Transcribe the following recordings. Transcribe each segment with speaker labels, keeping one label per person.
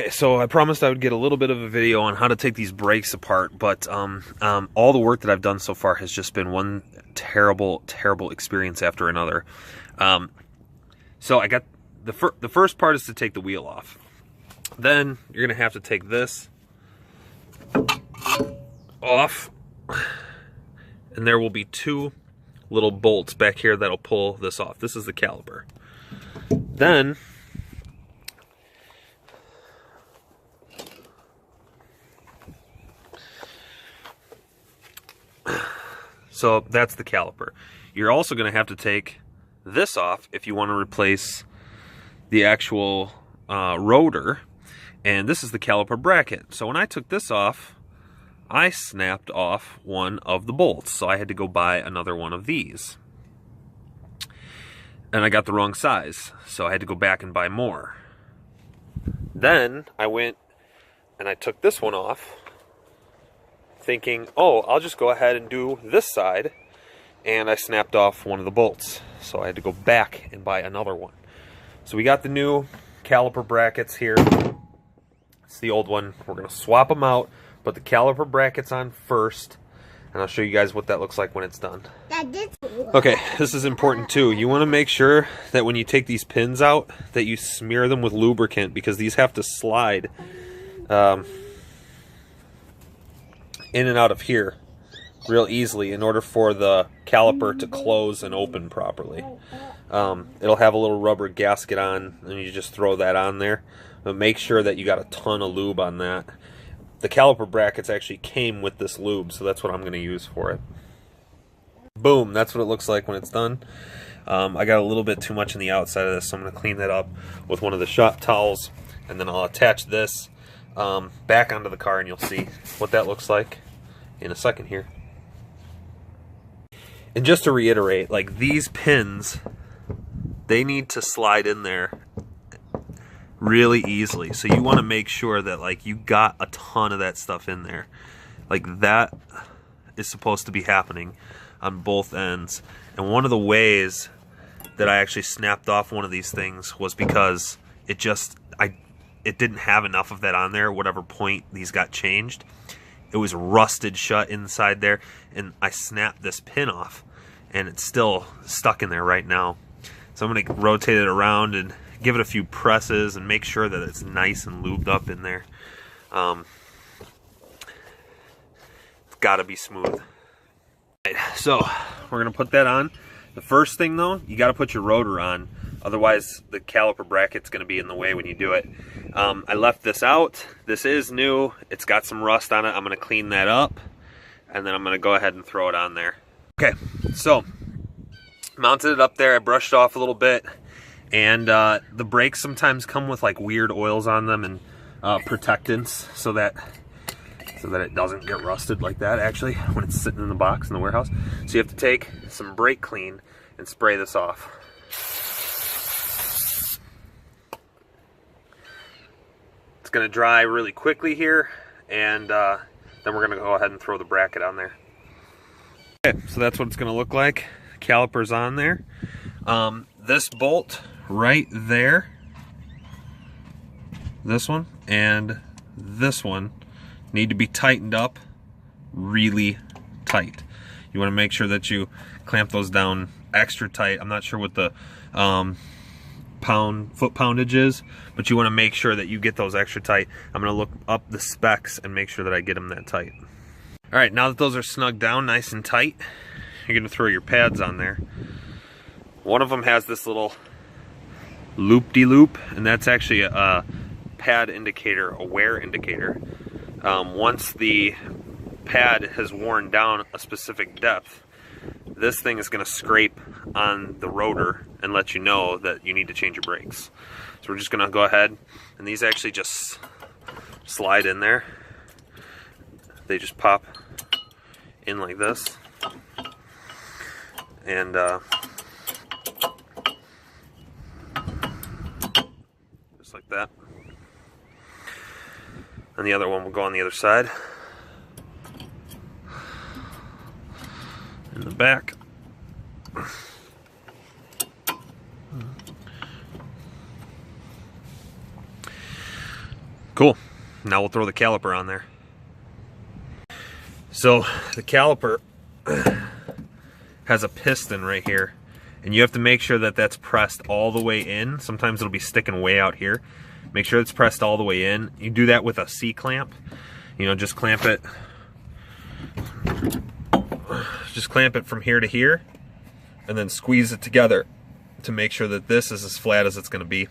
Speaker 1: Okay, so I promised I would get a little bit of a video on how to take these brakes apart, but all the work that I've done so far has just been one terrible, terrible experience after another. So I got the first part is to take the wheel off. Then you're gonna have to take this off, and there will be two little bolts back here that'll pull this off. This is the caliper. Then so that's the caliper. You're also going to have to take this off if you want to replace the actual rotor, and this is the caliper bracket. So when I took this off, I snapped off one of the bolts, so I had to go buy another one of these. And I got the wrong size, so I had to go back and buy more. Then I went and I took this one off, thinking, oh, I'll just go ahead and do this side, and I snapped off one of the bolts, so I had to go back and buy another one. So we got the new caliper brackets here. It's the old one. We're going to swap them out, put the caliper brackets on first, and I'll show you guys what that looks like when it's done. Okay, this is important too. You want to make sure that when you take these pins out that you smear them with lubricant, because these have to slide in and out of here real easily in order for the caliper to close and open properly. It'll have a little rubber gasket on, and you just throw that on there. But make sure that you got a ton of lube on that. The caliper brackets actually came with this lube, so that's what I'm going to use for it. Boom, that's what it looks like when it's done. I got a little bit too much on the outside of this, so I'm going to clean that up with one of the shop towels, and then I'll attach this back onto the car, and you'll see what that looks like in a second here. And just to reiterate, like, these pins, they need to slide in there really easily, so you want to make sure that, like, you got a ton of that stuff in there. Like, that is supposed to be happening on both ends. And one of the ways that I actually snapped off one of these things was because it didn't have enough of that on there. Whatever point these got changed, it was rusted shut inside there, and I snapped this pin off, and it's still stuck in there right now. So I'm going to rotate it around and give it a few presses and make sure that it's nice and lubed up in there. It's got to be smooth. Right, so we're going to put that on. The first thing though, you got to put your rotor on, otherwise the caliper bracket's going to be in the way when you do it. I left this out. This is new. It's got some rust on it. I'm going to clean that up, and then I'm going to go ahead and throw it on there. Okay, so mounted it up there. I brushed off a little bit, and the brakes sometimes come with like weird oils on them and protectants, so that it doesn't get rusted like that actually when it's sitting in the box in the warehouse. So you have to take some brake clean and spray this off. It's going to dry really quickly here, and then we're going to go ahead and throw the bracket on there. Okay, so that's what it's going to look like. Caliper's on there. This bolt right there, this one and this one, need to be tightened up really tight. You want to make sure that you clamp those down extra tight. I'm not sure what the foot poundage is, but you want to make sure that you get those extra tight. I'm going to look up the specs and make sure that I get them that tight. All right, now that those are snugged down nice and tight, you're going to throw your pads on there. One of them has this little loop-de-loop, and that's actually a pad indicator, a wear indicator. Once the pad has worn down a specific depth, this thing is going to scrape on the rotor and let you know that you need to change your brakes. So we're just going to go ahead, and these actually just slide in there. They just pop in like this, and just like that. And the other one will go on the other side. In the back. Cool. Now we'll throw the caliper on there. So the caliper has a piston right here, and you have to make sure that that's pressed all the way in. Sometimes it'll be sticking way out here. Make sure it's pressed all the way in. You do that with a C-clamp. You know, just clamp it. Just clamp it from here to here, and then squeeze it together to make sure that this is as flat as it's going to be.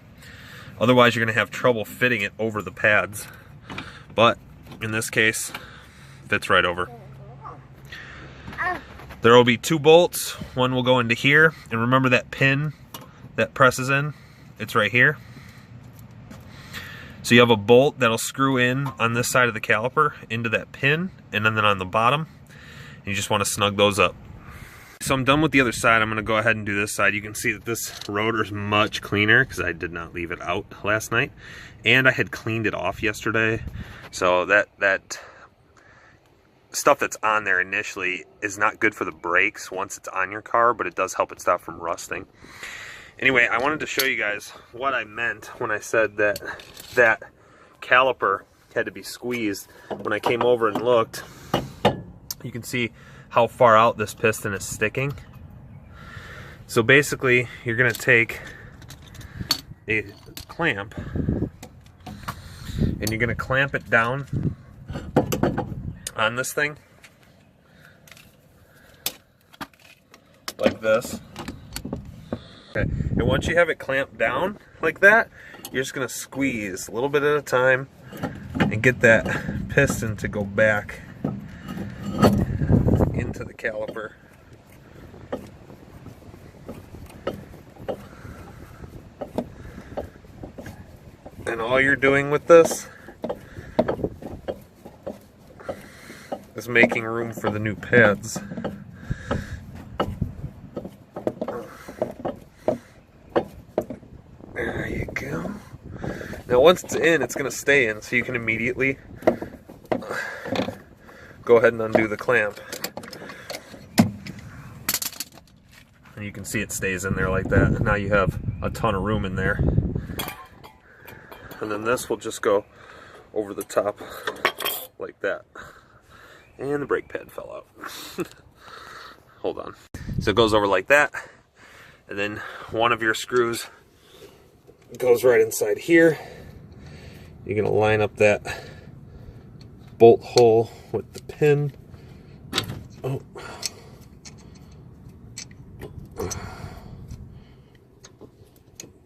Speaker 1: Otherwise, you're going to have trouble fitting it over the pads. But in this case, fits right over. There will be 2 bolts. One will go into here, and remember that pin that presses in? It's right here. So you have a bolt that'll screw in on this side of the caliper into that pin, and then on the bottom, and you just want to snug those up. So I'm done with the other side. I'm going to go ahead and do this side. You can see that this rotor is much cleaner because I did not leave it out last night, and I had cleaned it off yesterday. So that stuff that's on there initially is not good for the brakes once it's on your car, but it does help it stop from rusting. Anyway, I wanted to show you guys what I meant when I said that that caliper had to be squeezed. When I came over and looked, you can see how far out this piston is sticking. So basically, you're going to take a clamp and you're going to clamp it down on this thing like this. Okay. And once you have it clamped down like that, you're just going to squeeze a little bit at a time and get that piston to go back into the caliper. And all you're doing with this is making room for the new pads. There you go. Now once it's in, it's going to stay in, so you can immediately go ahead and undo the clamp. And you can see it stays in there like that. And now you have a ton of room in there. And then this will just go over the top like that. And the brake pad fell out. Hold on. So it goes over like that. And then one of your screws goes right inside here. You're going to line up that bolt hole with the pin. Oh.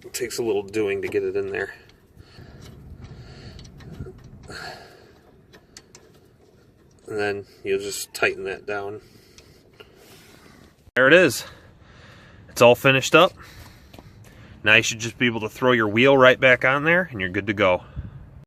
Speaker 1: It takes a little doing to get it in there. And then you'll just tighten that down. There it is. It's all finished up. Now you should just be able to throw your wheel right back on there and you're good to go.